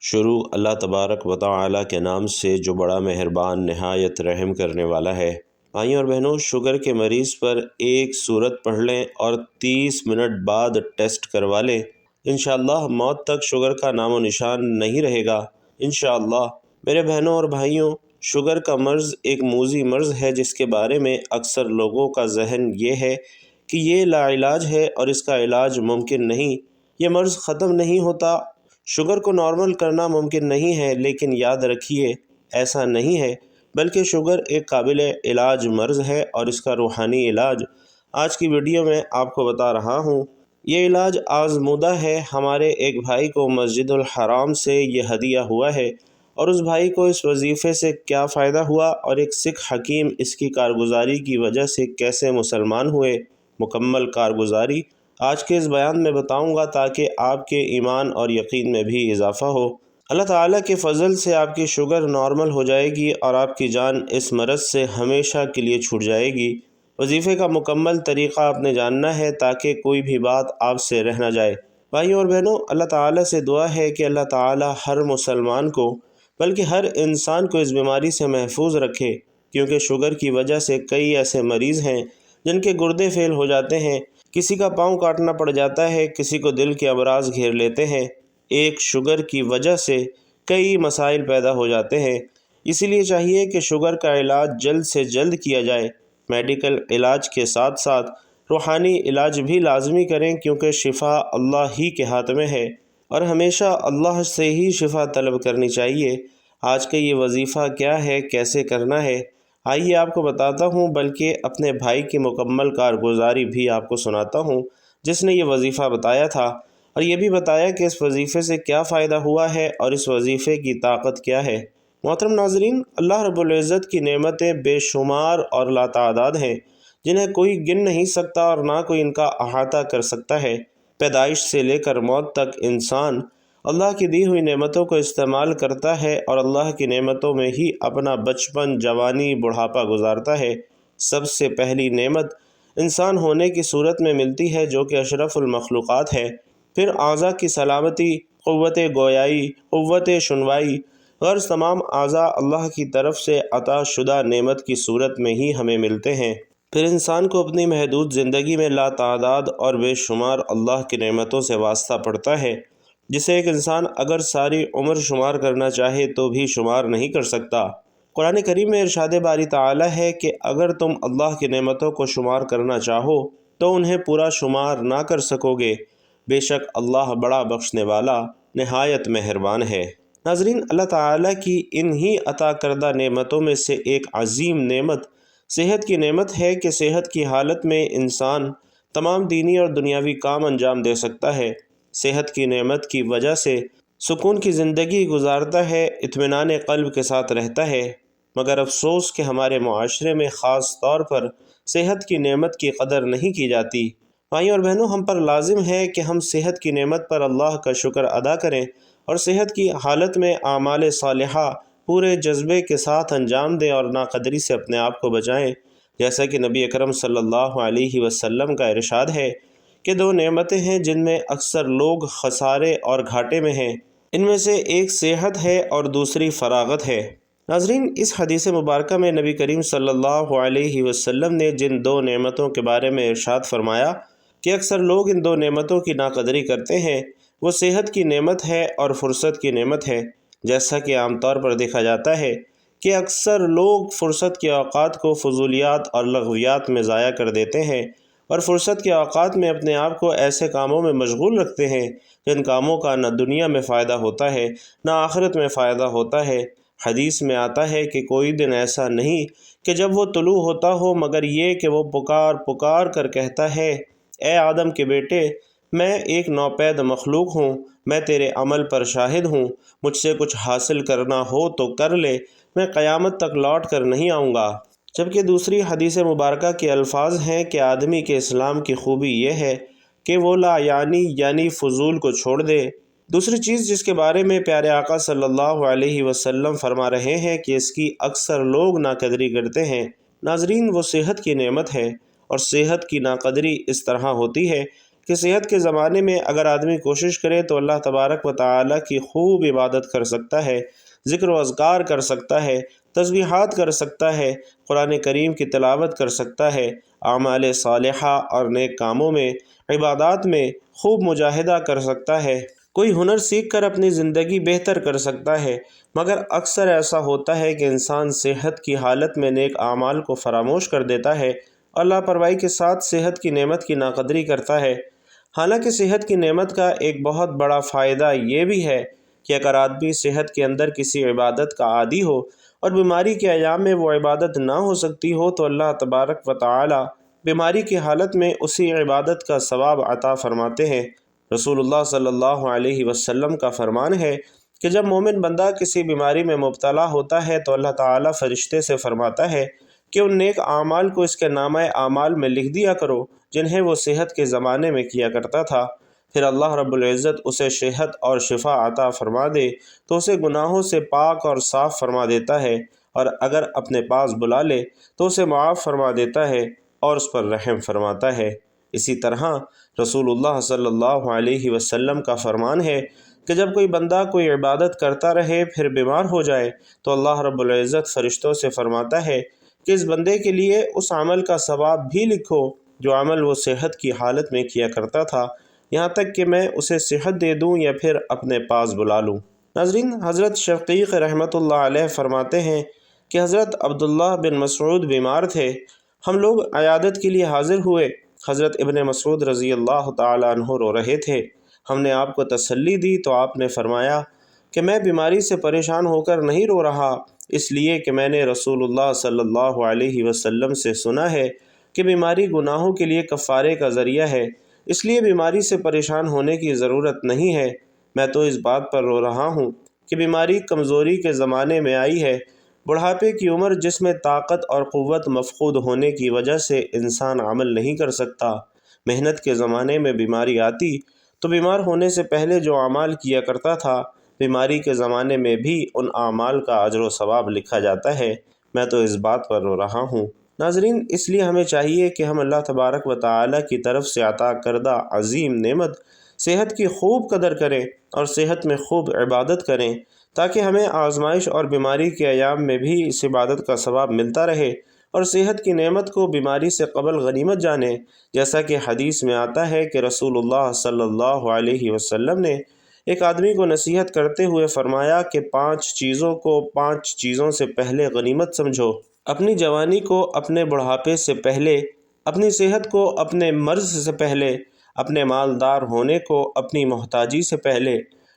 شروع اللہ تبارک و تعالی کے نام سے جو بڑا مہربان نہایت رحم کرنے والا ہے۔ بھائیوں اور بہنوں، شوگر کے مریض پر ایک سورت پڑھ لیں اور 30 منٹ بعد ٹیسٹ کروا لیں، انشاءاللہ موت تک شوگر کا نام و نشان نہیں رہے گا انشاءاللہ۔ میرے بہنوں اور بھائیوں، شوگر کا مرض ایک موذی مرض ہے جس کے بارے میں اکثر لوگوں کا ذہن یہ ہے کہ یہ لا علاج ہے اور اس کا علاج ممکن نہیں، یہ مرض ختم نہیں ہوتا۔ شوگر کو نارمل کرنا ممکن نہیں ہے، لیکن یاد رکھیے ایسا نہیں ہے، بلکہ شوگر ایک قابل علاج مرض ہے اور اس کا روحانی علاج آج کی ویڈیو میں آپ کو بتا رہا ہوں۔ یہ علاج آزمودہ ہے۔ ہمارے ایک بھائی کو مسجد الحرام سے یہ ہدیہ ہوا ہے، اور اس بھائی کو اس وظیفے سے کیا فائدہ ہوا اور ایک سکھ حکیم اس کی کارگزاری کی وجہ سے کیسے مسلمان ہوئے، مکمل کارگزاری آج کے اس بیان میں بتاؤں گا تاکہ آپ کے ایمان اور یقین میں بھی اضافہ ہو۔ اللہ تعالیٰ کے فضل سے آپ کی شوگر نارمل ہو جائے گی اور آپ کی جان اس مرض سے ہمیشہ کے لیے چھوٹ جائے گی۔ وظیفے کا مکمل طریقہ آپ نے جاننا ہے تاکہ کوئی بھی بات آپ سے رہ نہ جائے۔ بھائیوں اور بہنوں، اللہ تعالیٰ سے دعا ہے کہ اللہ تعالیٰ ہر مسلمان کو بلکہ ہر انسان کو اس بیماری سے محفوظ رکھے، کیونکہ شوگر کی وجہ سے کئی ایسے مریض ہیں جن کے گردے فیل ہو جاتے ہیں، کسی کا پاؤں کاٹنا پڑ جاتا ہے، کسی کو دل کے امراض گھیر لیتے ہیں۔ ایک شوگر کی وجہ سے کئی مسائل پیدا ہو جاتے ہیں، اسی لیے چاہیے کہ شوگر کا علاج جلد سے جلد کیا جائے۔ میڈیکل علاج کے ساتھ ساتھ روحانی علاج بھی لازمی کریں، کیونکہ شفا اللہ ہی کے ہاتھ میں ہے اور ہمیشہ اللہ سے ہی شفا طلب کرنی چاہیے۔ آج کا یہ وظیفہ کیا ہے، کیسے کرنا ہے، آئیے آپ کو بتاتا ہوں، بلکہ اپنے بھائی کی مکمل کارگزاری بھی آپ کو سناتا ہوں جس نے یہ وظیفہ بتایا تھا، اور یہ بھی بتایا کہ اس وظیفے سے کیا فائدہ ہوا ہے اور اس وظیفے کی طاقت کیا ہے۔ محترم ناظرین، اللہ رب العزت کی نعمتیں بے شمار اور لاتعداد ہیں جنہیں کوئی گن نہیں سکتا اور نہ کوئی ان کا احاطہ کر سکتا ہے۔ پیدائش سے لے کر موت تک انسان اللہ کی دی ہوئی نعمتوں کو استعمال کرتا ہے اور اللہ کی نعمتوں میں ہی اپنا بچپن، جوانی، بڑھاپا گزارتا ہے۔ سب سے پہلی نعمت انسان ہونے کی صورت میں ملتی ہے جو کہ اشرف المخلوقات ہے، پھر اعضاء کی سلامتی، قوت گویائی، قوت شنوائی، غرض تمام اعضاء اللہ کی طرف سے عطا شدہ نعمت کی صورت میں ہی ہمیں ملتے ہیں۔ پھر انسان کو اپنی محدود زندگی میں لاتعداد اور بے شمار اللہ کی نعمتوں سے واسطہ پڑتا ہے، جسے ایک انسان اگر ساری عمر شمار کرنا چاہے تو بھی شمار نہیں کر سکتا۔ قرآن کریم میں ارشاد باری تعالی ہے کہ اگر تم اللہ کی نعمتوں کو شمار کرنا چاہو تو انہیں پورا شمار نہ کر سکو گے، بے شک اللہ بڑا بخشنے والا نہایت مہربان ہے۔ ناظرین، اللہ تعالیٰ کی انہی عطا کردہ نعمتوں میں سے ایک عظیم نعمت صحت کی نعمت ہے کہ صحت کی حالت میں انسان تمام دینی اور دنیاوی کام انجام دے سکتا ہے۔ صحت کی نعمت کی وجہ سے سکون کی زندگی گزارتا ہے، اطمینان قلب کے ساتھ رہتا ہے، مگر افسوس کہ ہمارے معاشرے میں خاص طور پر صحت کی نعمت کی قدر نہیں کی جاتی۔ بھائیوں اور بہنوں، ہم پر لازم ہے کہ ہم صحت کی نعمت پر اللہ کا شکر ادا کریں اور صحت کی حالت میں اعمال صالحہ پورے جذبے کے ساتھ انجام دیں اور ناقدری سے اپنے آپ کو بچائیں، جیسا کہ نبی اکرم صلی اللہ علیہ وسلم کا ارشاد ہے کہ دو نعمتیں ہیں جن میں اکثر لوگ خسارے اور گھاٹے میں ہیں، ان میں سے ایک صحت ہے اور دوسری فراغت ہے۔ ناظرین، اس حدیث مبارکہ میں نبی کریم صلی اللہ علیہ وسلم نے جن دو نعمتوں کے بارے میں ارشاد فرمایا کہ اکثر لوگ ان دو نعمتوں کی ناقدری کرتے ہیں، وہ صحت کی نعمت ہے اور فرصت کی نعمت ہے۔ جیسا کہ عام طور پر دیکھا جاتا ہے کہ اکثر لوگ فرصت کے اوقات کو فضولیات اور لغویات میں ضائع کر دیتے ہیں اور فرصت کے اوقات میں اپنے آپ کو ایسے کاموں میں مشغول رکھتے ہیں جن کاموں کا نہ دنیا میں فائدہ ہوتا ہے نہ آخرت میں فائدہ ہوتا ہے۔ حدیث میں آتا ہے کہ کوئی دن ایسا نہیں کہ جب وہ طلوع ہوتا ہو مگر یہ کہ وہ پکار پکار کر کہتا ہے، اے آدم کے بیٹے، میں ایک نوپید مخلوق ہوں، میں تیرے عمل پر شاہد ہوں، مجھ سے کچھ حاصل کرنا ہو تو کر لے، میں قیامت تک لوٹ کر نہیں آؤں گا۔ جبکہ دوسری حدیث مبارکہ کے الفاظ ہیں کہ آدمی کے اسلام کی خوبی یہ ہے کہ وہ لا یعنی فضول کو چھوڑ دے۔ دوسری چیز جس کے بارے میں پیارے آقا صلی اللہ علیہ وسلم فرما رہے ہیں کہ اس کی اکثر لوگ ناقدری کرتے ہیں، ناظرین، وہ صحت کی نعمت ہے، اور صحت کی ناقدری اس طرح ہوتی ہے کہ صحت کے زمانے میں اگر آدمی کوشش کرے تو اللہ تبارک و تعالیٰ کی خوب عبادت کر سکتا ہے، ذکر و اذکار کر سکتا ہے، تسبیحات کر سکتا ہے، قرآن کریم کی تلاوت کر سکتا ہے، اعمال صالحہ اور نیک کاموں میں، عبادات میں خوب مجاہدہ کر سکتا ہے، کوئی ہنر سیکھ کر اپنی زندگی بہتر کر سکتا ہے۔ مگر اکثر ایسا ہوتا ہے کہ انسان صحت کی حالت میں نیک اعمال کو فراموش کر دیتا ہے اور لاپرواہی کے ساتھ صحت کی نعمت کی ناقدری کرتا ہے۔ حالانکہ صحت کی نعمت کا ایک بہت بڑا فائدہ یہ بھی ہے کہ اگر آدمی صحت کے اندر کسی عبادت کا عادی ہو اور بیماری کے ایام میں وہ عبادت نہ ہو سکتی ہو تو اللہ تبارک و تعالی بیماری کی حالت میں اسی عبادت کا ثواب عطا فرماتے ہیں۔ رسول اللہ صلی اللہ علیہ وسلم کا فرمان ہے کہ جب مومن بندہ کسی بیماری میں مبتلا ہوتا ہے تو اللہ تعالیٰ فرشتے سے فرماتا ہے کہ ان نیک اعمال کو اس کے نامہ اعمال میں لکھ دیا کرو جنہیں وہ صحت کے زمانے میں کیا کرتا تھا۔ پھر اللہ رب العزت اسے صحت اور شفا عطا فرما دے تو اسے گناہوں سے پاک اور صاف فرما دیتا ہے، اور اگر اپنے پاس بلا لے تو اسے معاف فرما دیتا ہے اور اس پر رحم فرماتا ہے۔ اسی طرح رسول اللہ صلی اللہ علیہ وسلم کا فرمان ہے کہ جب کوئی بندہ کوئی عبادت کرتا رہے پھر بیمار ہو جائے تو اللہ رب العزت فرشتوں سے فرماتا ہے کہ اس بندے کے لیے اس عمل کا ثواب بھی لکھو جو عمل وہ صحت کی حالت میں کیا کرتا تھا، یہاں تک کہ میں اسے صحت دے دوں یا پھر اپنے پاس بلا لوں۔ ناظرین، حضرت شقیق رحمۃ اللہ علیہ فرماتے ہیں کہ حضرت عبداللہ بن مسعود بیمار تھے، ہم لوگ عیادت کے لیے حاضر ہوئے، حضرت ابن مسعود رضی اللہ تعالی عنہ رو رہے تھے، ہم نے آپ کو تسلی دی تو آپ نے فرمایا کہ میں بیماری سے پریشان ہو کر نہیں رو رہا، اس لیے کہ میں نے رسول اللہ صلی اللہ علیہ وسلم سے سنا ہے کہ بیماری گناہوں کے لیے کفارے کا ذریعہ ہے، اس لیے بیماری سے پریشان ہونے کی ضرورت نہیں ہے۔ میں تو اس بات پر رو رہا ہوں کہ بیماری کمزوری کے زمانے میں آئی ہے، بڑھاپے کی عمر جس میں طاقت اور قوت مفقود ہونے کی وجہ سے انسان عمل نہیں کر سکتا۔ محنت کے زمانے میں بیماری آتی تو بیمار ہونے سے پہلے جو اعمال کیا کرتا تھا بیماری کے زمانے میں بھی ان اعمال کا اجر و ثواب لکھا جاتا ہے۔ میں تو اس بات پر رو رہا ہوں۔ ناظرین، اس لیے ہمیں چاہیے کہ ہم اللہ تبارک و تعالی کی طرف سے عطا کردہ عظیم نعمت صحت کی خوب قدر کریں اور صحت میں خوب عبادت کریں تاکہ ہمیں آزمائش اور بیماری کے ایام میں بھی اس عبادت کا ثواب ملتا رہے، اور صحت کی نعمت کو بیماری سے قبل غنیمت جانیں، جیسا کہ حدیث میں آتا ہے کہ رسول اللہ صلی اللہ علیہ وسلم نے ایک آدمی کو نصیحت کرتے ہوئے فرمایا کہ 5 چیزوں کو 5 چیزوں سے پہلے غنیمت سمجھو، اپنی جوانی کو اپنے بڑھاپے سے پہلے، اپنی صحت کو اپنے مرض سے پہلے، اپنے مالدار ہونے کو اپنی محتاجی سے پہلے،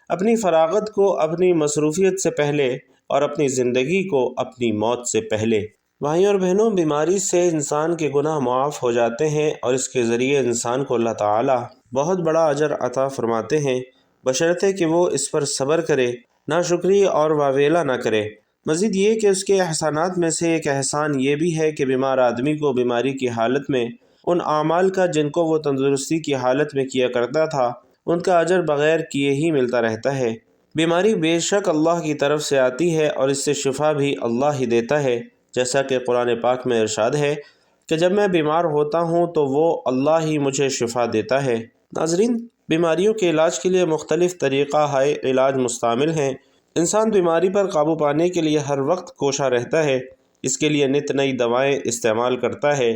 اپنی فراغت کو اپنی مصروفیت سے پہلے، اور اپنی زندگی کو اپنی موت سے پہلے۔ بھائیوں اور بہنوں، بیماری سے انسان کے گناہ معاف ہو جاتے ہیں اور اس کے ذریعے انسان کو اللہ تعالیٰ بہت بڑا اجر عطا فرماتے ہیں، بشرطے کہ وہ اس پر صبر کرے، ناشکری اور واویلا نہ کرے۔ مزید یہ کہ اس کے احسانات میں سے ایک احسان یہ بھی ہے کہ بیمار آدمی کو بیماری کی حالت میں ان اعمال کا جن کو وہ تندرستی کی حالت میں کیا کرتا تھا ان کا اجر بغیر کیے ہی ملتا رہتا ہے۔ بیماری بے شک اللہ کی طرف سے آتی ہے اور اس سے شفا بھی اللہ ہی دیتا ہے، جیسا کہ قرآن پاک میں ارشاد ہے کہ جب میں بیمار ہوتا ہوں تو وہ اللہ ہی مجھے شفا دیتا ہے۔ ناظرین، بیماریوں کے علاج کے لیے مختلف طریقہ ہائے علاج مستعمل ہیں۔ انسان بیماری پر قابو پانے کے لیے ہر وقت کوشاں رہتا ہے، اس کے لیے نت نئی دوائیں استعمال کرتا ہے،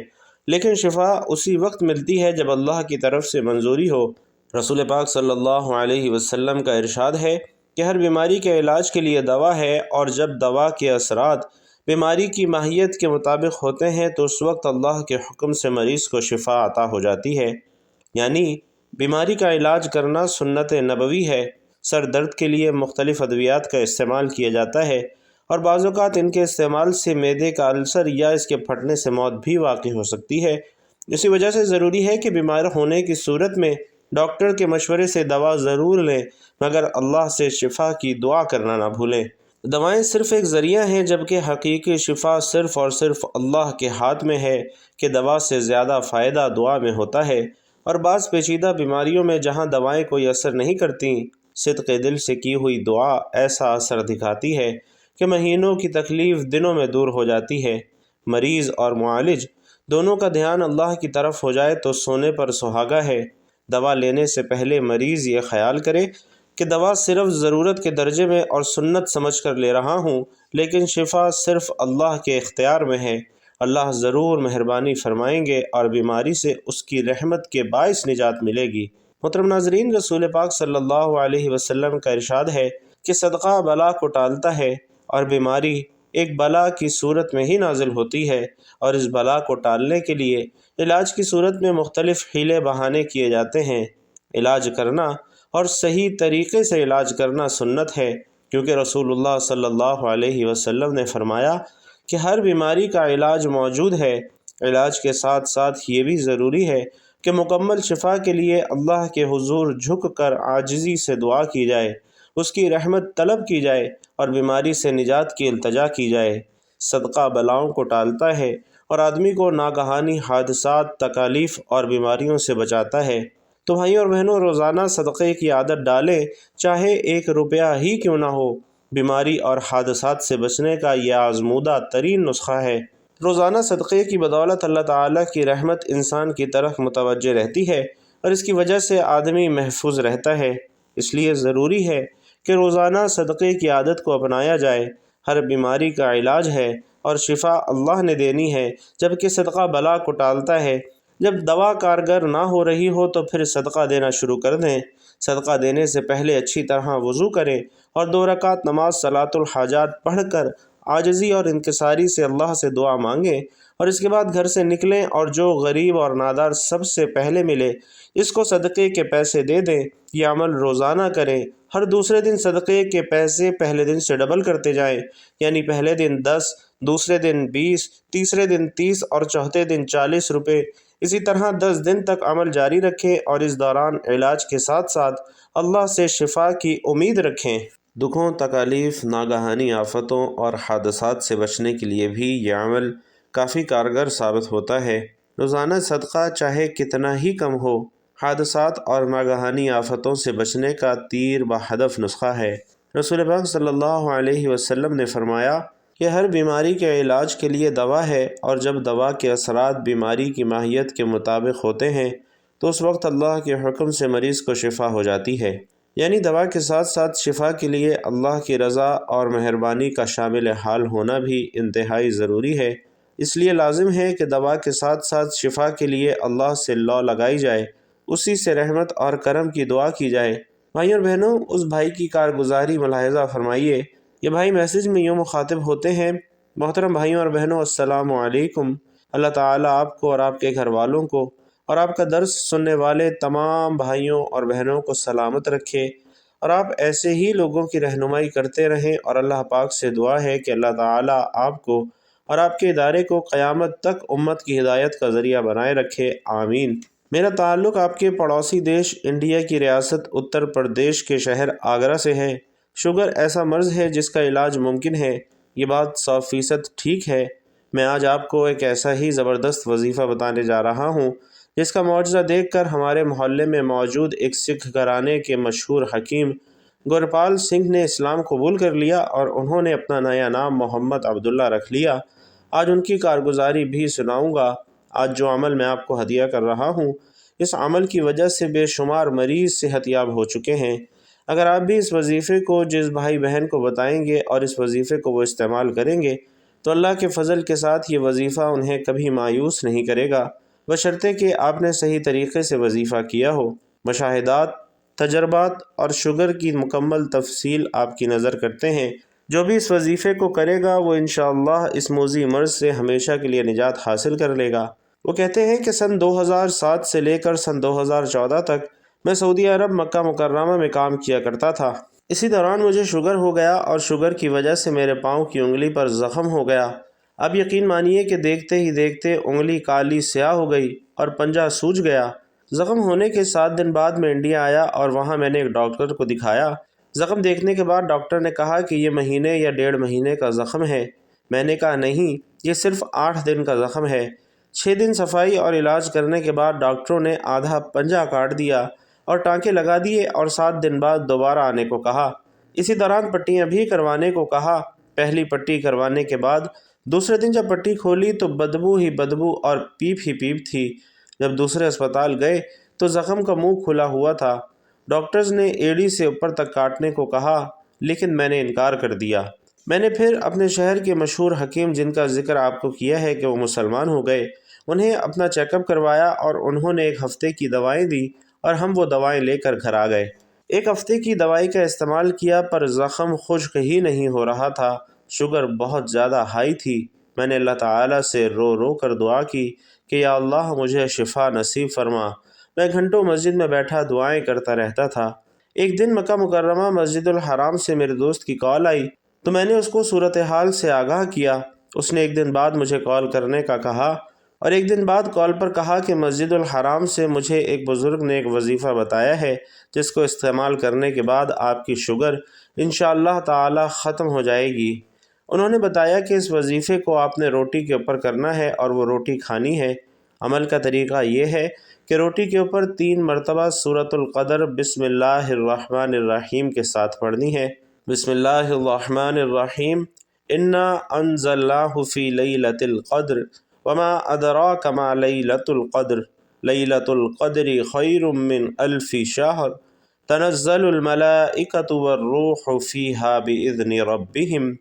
لیکن شفا اسی وقت ملتی ہے جب اللہ کی طرف سے منظوری ہو۔ رسول پاک صلی اللہ علیہ وسلم کا ارشاد ہے کہ ہر بیماری کے علاج کے لیے دوا ہے، اور جب دوا کے اثرات بیماری کی ماہیت کے مطابق ہوتے ہیں تو اس وقت اللہ کے حکم سے مریض کو شفا عطا ہو جاتی ہے۔ یعنی بیماری کا علاج کرنا سنت نبوی ہے۔ سر درد کے لیے مختلف ادویات کا استعمال کیا جاتا ہے، اور بعض اوقات ان کے استعمال سے معدے کا السر یا اس کے پھٹنے سے موت بھی واقع ہو سکتی ہے۔ اسی وجہ سے ضروری ہے کہ بیمار ہونے کی صورت میں ڈاکٹر کے مشورے سے دوا ضرور لیں، مگر اللہ سے شفا کی دعا کرنا نہ بھولیں۔ دوائیں صرف ایک ذریعہ ہیں، جبکہ حقیقی شفا صرف اور صرف اللہ کے ہاتھ میں ہے کہ دوا سے زیادہ فائدہ دعا میں ہوتا ہے، اور بعض پیچیدہ بیماریوں میں جہاں دوائیں کوئی اثر نہیں کرتیں، صدق دل سے کی ہوئی دعا ایسا اثر دکھاتی ہے کہ مہینوں کی تکلیف دنوں میں دور ہو جاتی ہے۔ مریض اور معالج دونوں کا دھیان اللہ کی طرف ہو جائے تو سونے پر سہاگا ہے۔ دوا لینے سے پہلے مریض یہ خیال کرے کہ دوا صرف ضرورت کے درجے میں اور سنت سمجھ کر لے رہا ہوں، لیکن شفا صرف اللہ کے اختیار میں ہے۔ اللہ ضرور مہربانی فرمائیں گے اور بیماری سے اس کی رحمت کے باعث نجات ملے گی۔ محترم ناظرین، رسول پاک صلی اللہ علیہ وسلم کا ارشاد ہے کہ صدقہ بلا کو ٹالتا ہے، اور بیماری ایک بلا کی صورت میں ہی نازل ہوتی ہے، اور اس بلا کو ٹالنے کے لیے علاج کی صورت میں مختلف حیلے بہانے کیے جاتے ہیں۔ علاج کرنا اور صحیح طریقے سے علاج کرنا سنت ہے، کیونکہ رسول اللہ صلی اللہ علیہ وسلم نے فرمایا کہ ہر بیماری کا علاج موجود ہے۔ علاج کے ساتھ ساتھ یہ بھی ضروری ہے کہ مکمل شفا کے لیے اللہ کے حضور جھک کر عاجزی سے دعا کی جائے، اس کی رحمت طلب کی جائے اور بیماری سے نجات کی التجا کی جائے۔ صدقہ بلاؤں کو ٹالتا ہے اور آدمی کو ناگہانی حادثات، تکالیف اور بیماریوں سے بچاتا ہے۔ تو بھائیوں اور بہنوں، روزانہ صدقے کی عادت ڈالیں، چاہے 1 روپیہ ہی کیوں نہ ہو۔ بیماری اور حادثات سے بچنے کا یہ آزمودہ ترین نسخہ ہے۔ روزانہ صدقے کی بدولت اللہ تعالیٰ کی رحمت انسان کی طرف متوجہ رہتی ہے اور اس کی وجہ سے آدمی محفوظ رہتا ہے۔ اس لیے ضروری ہے کہ روزانہ صدقے کی عادت کو اپنایا جائے۔ ہر بیماری کا علاج ہے اور شفا اللہ نے دینی ہے، جبکہ صدقہ بلا کو ٹالتا ہے۔ جب دوا کارگر نہ ہو رہی ہو تو پھر صدقہ دینا شروع کر دیں۔ صدقہ دینے سے پہلے اچھی طرح وضو کریں اور 2 رکعت نماز صلاۃ الحاجات پڑھ کر عاجزی اور انکساری سے اللہ سے دعا مانگیں، اور اس کے بعد گھر سے نکلیں اور جو غریب اور نادار سب سے پہلے ملے اس کو صدقے کے پیسے دے دیں۔ یہ عمل روزانہ کریں۔ ہر دوسرے دن صدقے کے پیسے پہلے دن سے ڈبل کرتے جائیں، یعنی پہلے دن 10، دوسرے دن 20، تیسرے دن 30 اور چوتھے دن 40 روپے۔ اسی طرح 10 دن تک عمل جاری رکھیں اور اس دوران علاج کے ساتھ ساتھ اللہ سے شفا کی امید رکھیں۔ دکھوں، تکالیف، ناگہانی آفتوں اور حادثات سے بچنے کے لیے بھی یہ عمل کافی کارگر ثابت ہوتا ہے۔ روزانہ صدقہ چاہے کتنا ہی کم ہو، حادثات اور ناگہانی آفتوں سے بچنے کا تیر بہدف نسخہ ہے۔ رسول پاک صلی اللہ علیہ وسلم نے فرمایا کہ ہر بیماری کے علاج کے لیے دوا ہے، اور جب دوا کے اثرات بیماری کی ماہیت کے مطابق ہوتے ہیں تو اس وقت اللہ کے حکم سے مریض کو شفا ہو جاتی ہے۔ یعنی دوا کے ساتھ ساتھ شفا کے لیے اللہ کی رضا اور مہربانی کا شامل حال ہونا بھی انتہائی ضروری ہے۔ اس لیے لازم ہے کہ دوا کے ساتھ ساتھ شفا کے لیے اللہ سے لو لگائی جائے، اسی سے رحمت اور کرم کی دعا کی جائے۔ بھائیوں اور بہنوں، اس بھائی کی کارگزاری ملاحظہ فرمائیے۔ یہ بھائی میسج میں یوں مخاطب ہوتے ہیں: محترم بھائیوں اور بہنوں، السلام علیکم۔ اللہ تعالیٰ آپ کو اور آپ کے گھر والوں کو اور آپ کا درس سننے والے تمام بھائیوں اور بہنوں کو سلامت رکھے، اور آپ ایسے ہی لوگوں کی رہنمائی کرتے رہیں، اور اللہ پاک سے دعا ہے کہ اللہ تعالیٰ آپ کو اور آپ کے ادارے کو قیامت تک امت کی ہدایت کا ذریعہ بنائے رکھے، آمین۔ میرا تعلق آپ کے پڑوسی دیش انڈیا کی ریاست اتر پردیش کے شہر آگرہ سے ہے۔ شوگر ایسا مرض ہے جس کا علاج ممکن ہے، یہ بات 100% ٹھیک ہے۔ میں آج آپ کو ایک ایسا ہی زبردست وظیفہ بتانے جا رہا ہوں جس کا معجزہ دیکھ کر ہمارے محلے میں موجود ایک سکھ گھرانے کے مشہور حکیم گورپال سنگھ نے اسلام قبول کر لیا، اور انہوں نے اپنا نیا نام محمد عبداللہ رکھ لیا۔ آج ان کی کارگزاری بھی سناؤں گا۔ آج جو عمل میں آپ کو ہدیہ کر رہا ہوں، اس عمل کی وجہ سے بے شمار مریض صحت یاب ہو چکے ہیں۔ اگر آپ بھی اس وظیفے کو جس بھائی بہن کو بتائیں گے اور اس وظیفے کو وہ استعمال کریں گے تو اللہ کے فضل کے ساتھ یہ وظیفہ انہیں کبھی مایوس نہیں کرے گا، بشرطے کہ آپ نے صحیح طریقے سے وظیفہ کیا ہو۔ مشاہدات، تجربات اور شوگر کی مکمل تفصیل آپ کی نظر کرتے ہیں۔ جو بھی اس وظیفے کو کرے گا وہ انشاءاللہ اس موذی مرض سے ہمیشہ کے لیے نجات حاصل کر لے گا۔ وہ کہتے ہیں کہ سن 2007 سے لے کر سن 2014 تک میں سعودی عرب مکہ مکرمہ میں کام کیا کرتا تھا۔ اسی دوران مجھے شوگر ہو گیا، اور شوگر کی وجہ سے میرے پاؤں کی انگلی پر زخم ہو گیا۔ اب یقین مانیے کہ دیکھتے ہی دیکھتے انگلی کالی سیاہ ہو گئی اور پنجہ سوج گیا۔ زخم ہونے کے 7 دن بعد میں انڈیا آیا اور وہاں میں نے ایک ڈاکٹر کو دکھایا۔ زخم دیکھنے کے بعد ڈاکٹر نے کہا کہ یہ مہینے یا 1.5 مہینے کا زخم ہے۔ میں نے کہا نہیں، یہ صرف 8 دن کا زخم ہے۔ 6 دن صفائی اور علاج کرنے کے بعد ڈاکٹروں نے آدھا پنجہ کاٹ دیا اور ٹانکے لگا دیے، اور 7 دن بعد دوبارہ آنے کو کہا۔ اسی دوران پٹیاں بھی کروانے کو کہا۔ پہلی پٹی کروانے کے بعد دوسرے دن جب پٹی کھولی تو بدبو ہی بدبو اور پیپ ہی پیپ تھی۔ جب دوسرے اسپتال گئے تو زخم کا منہ کھلا ہوا تھا۔ ڈاکٹرز نے ایڑی سے اوپر تک کاٹنے کو کہا، لیکن میں نے انکار کر دیا۔ میں نے پھر اپنے شہر کے مشہور حکیم، جن کا ذکر آپ کو کیا ہے کہ وہ مسلمان ہو گئے، انہیں اپنا چیک اپ کروایا اور انہوں نے 1 ہفتے کی دوائیں دی اور ہم وہ دوائیں لے کر گھر آ گئے۔ 1 ہفتے کی دوائی کا استعمال کیا پر زخم خشک ہی نہیں ہو رہا تھا۔ شوگر بہت زیادہ ہائی تھی۔ میں نے اللہ تعالیٰ سے رو رو کر دعا کی کہ یا اللہ مجھے شفا نصیب فرما۔ میں گھنٹوں مسجد میں بیٹھا دعائیں کرتا رہتا تھا۔ ایک دن مکہ مکرمہ مسجد الحرام سے میرے دوست کی کال آئی تو میں نے اس کو صورتحال سے آگاہ کیا۔ اس نے 1 دن بعد مجھے کال کرنے کا کہا اور 1 دن بعد کال پر کہا کہ مسجد الحرام سے مجھے ایک بزرگ نے ایک وظیفہ بتایا ہے جس کو استعمال کرنے کے بعد آپ کی شوگر انشاءاللہ تعالی ختم ہو جائے گی۔ انہوں نے بتایا کہ اس وظیفے کو آپ نے روٹی کے اوپر کرنا ہے اور وہ روٹی کھانی ہے۔ عمل کا طریقہ یہ ہے کہ روٹی کے اوپر 3 مرتبہ سورۃ القدر بسم اللہ الرحمن الرحیم کے ساتھ پڑھنی ہے۔ بسم اللہ الرحمن الرحیم، انا انزلناہ فی لیلۃ القدر وما ادراک ما لیلۃ القدر، لیلۃ القدر خیر من 1000 شہر، تنزل الملائکۃ والروح فیہا بإذن ربہم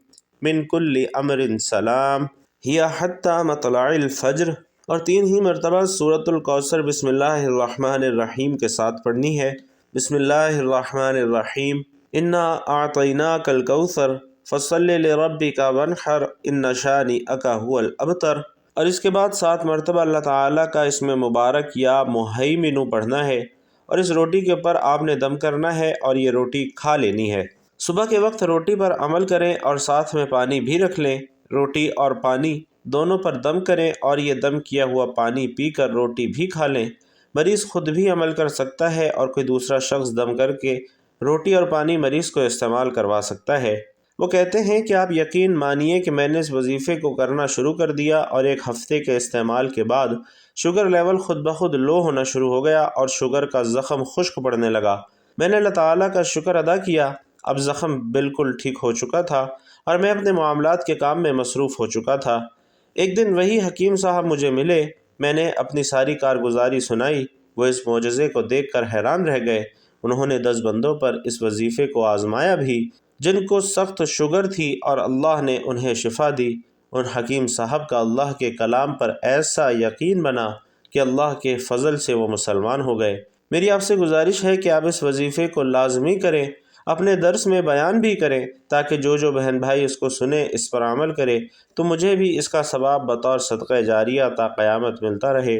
من کل امر سلام ہی حتی مطلع الفجر، اور 3 ہی مرتبہ سورۃ الکوثر بسم اللہ الرحمن الرحیم کے ساتھ پڑھنی ہے۔ بسم اللہ الرحمن الرحیم، انا اعطیناک الکوثر فصل لربک وانحر ان شانئک هو الابتر، اور اس کے بعد 7 مرتبہ اللہ تعالیٰ کا اسم مبارک یا مہیمن پڑھنا ہے، اور اس روٹی کے اوپر آپ نے دم کرنا ہے اور یہ روٹی کھا لینی ہے۔ صبح کے وقت روٹی پر عمل کریں اور ساتھ میں پانی بھی رکھ لیں۔ روٹی اور پانی دونوں پر دم کریں اور یہ دم کیا ہوا پانی پی کر روٹی بھی کھا لیں۔ مریض خود بھی عمل کر سکتا ہے اور کوئی دوسرا شخص دم کر کے روٹی اور پانی مریض کو استعمال کروا سکتا ہے۔ وہ کہتے ہیں کہ آپ یقین مانیے کہ میں نے اس وظیفے کو کرنا شروع کر دیا اور 1 ہفتے کے استعمال کے بعد شوگر لیول خود بخود لو ہونا شروع ہو گیا اور شوگر کا زخم خشک پڑنے لگا۔ میں نے اللہ تعالیٰ کا شکر ادا کیا۔ اب زخم بالکل ٹھیک ہو چکا تھا اور میں اپنے معاملات کے کام میں مصروف ہو چکا تھا۔ ایک دن وہی حکیم صاحب مجھے ملے۔ میں نے اپنی ساری کارگزاری سنائی۔ وہ اس معجزے کو دیکھ کر حیران رہ گئے۔ انہوں نے 10 بندوں پر اس وظیفے کو آزمایا بھی جن کو سخت شوگر تھی اور اللہ نے انہیں شفا دی۔ ان حکیم صاحب کا اللہ کے کلام پر ایسا یقین بنا کہ اللہ کے فضل سے وہ مسلمان ہو گئے۔ میری آپ سے گزارش ہے کہ آپ اس وظیفے کو لازمی کریں، اپنے درس میں بیان بھی کریں تاکہ جو بہن بھائی اس کو سنیں اس پر عمل کرے تو مجھے بھی اس کا ثواب بطور صدقہ جاریہ تا قیامت ملتا رہے۔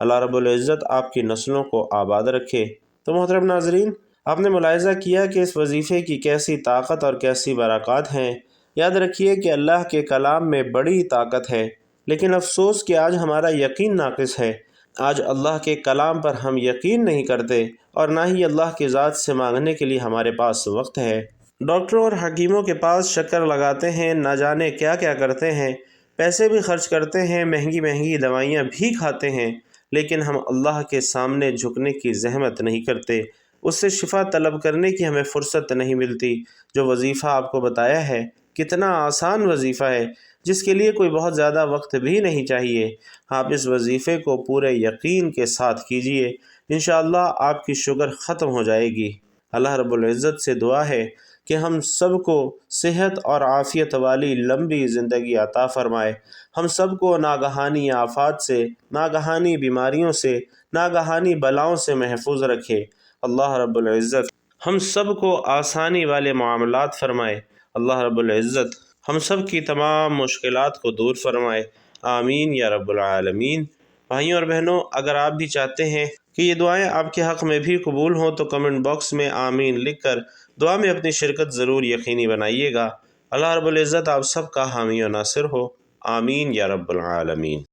اللہ رب العزت آپ کی نسلوں کو آباد رکھے۔ تو محترم ناظرین، آپ نے ملاحظہ کیا کہ اس وظیفے کی کیسی طاقت اور کیسی برکات ہیں۔ یاد رکھیے کہ اللہ کے کلام میں بڑی طاقت ہے، لیکن افسوس کہ آج ہمارا یقین ناقص ہے۔ آج اللہ کے کلام پر ہم یقین نہیں کرتے اور نہ ہی اللہ کی ذات سے مانگنے کے لیے ہمارے پاس وقت ہے۔ ڈاکٹروں اور حکیموں کے پاس چکر لگاتے ہیں، نہ جانے کیا کیا کرتے ہیں، پیسے بھی خرچ کرتے ہیں، مہنگی مہنگی دوائیاں بھی کھاتے ہیں، لیکن ہم اللہ کے سامنے جھکنے کی زحمت نہیں کرتے، اس سے شفا طلب کرنے کی ہمیں فرصت نہیں ملتی۔ جو وظیفہ آپ کو بتایا ہے کتنا آسان وظیفہ ہے، جس کے لیے کوئی بہت زیادہ وقت بھی نہیں چاہیے۔ آپ اس وظیفے کو پورے یقین کے ساتھ کیجئے، انشاءاللہ آپ کی شوگر ختم ہو جائے گی۔ اللہ رب العزت سے دعا ہے کہ ہم سب کو صحت اور عافیت والی لمبی زندگی عطا فرمائے، ہم سب کو ناگہانی آفات سے، ناگہانی بیماریوں سے، ناگہانی بلاؤں سے محفوظ رکھے۔ اللہ رب العزت ہم سب کو آسانی والے معاملات فرمائے۔ اللہ رب العزت ہم سب کی تمام مشکلات کو دور فرمائے۔ آمین یا رب العالمین۔ بھائیوں اور بہنوں، اگر آپ بھی چاہتے ہیں کہ یہ دعائیں آپ کے حق میں بھی قبول ہوں تو کمنٹ باکس میں آمین لکھ کر دعا میں اپنی شرکت ضرور یقینی بنائیے گا۔ اللہ رب العزت آپ سب کا حامی و ناصر ہو۔ آمین یا رب العالمین۔